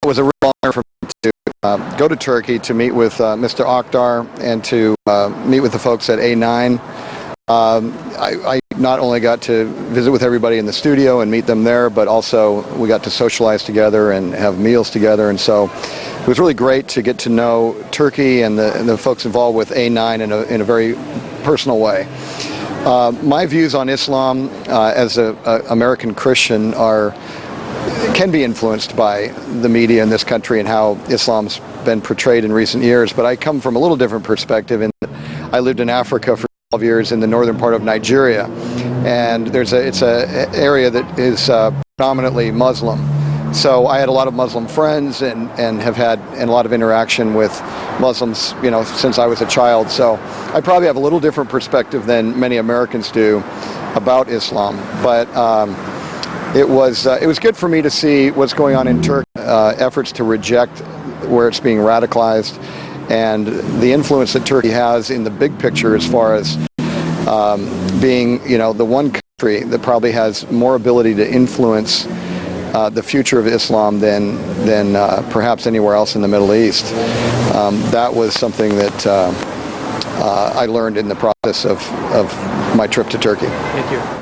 It was a real honor for me to go to Turkey to meet with Mr. Oktar and to meet with the folks at A9. I not only got to visit with everybody in the studio and meet them there, but also we got to socialize together and have meals together. And so it was really great to get to know Turkey and the folks involved with A9 in a very personal way. My views on Islam as an American Christian can be influenced by the media in this country and how Islam's been portrayed in recent years, but I come from a little different perspective in that I lived in Africa for 12 years in the northern part of Nigeria, and it's an area that is predominantly Muslim. So I had a lot of Muslim friends and have had a lot of interaction with Muslims, since I was a child. So I probably have a little different perspective than many Americans do about Islam, but it was good for me to see what's going on in Turkey, efforts to reject where it's being radicalized, and the influence that Turkey has in the big picture as far as being, the one country that probably has more ability to influence the future of Islam than perhaps anywhere else in the Middle East. That was something that I learned in the process of my trip to Turkey. Thank you.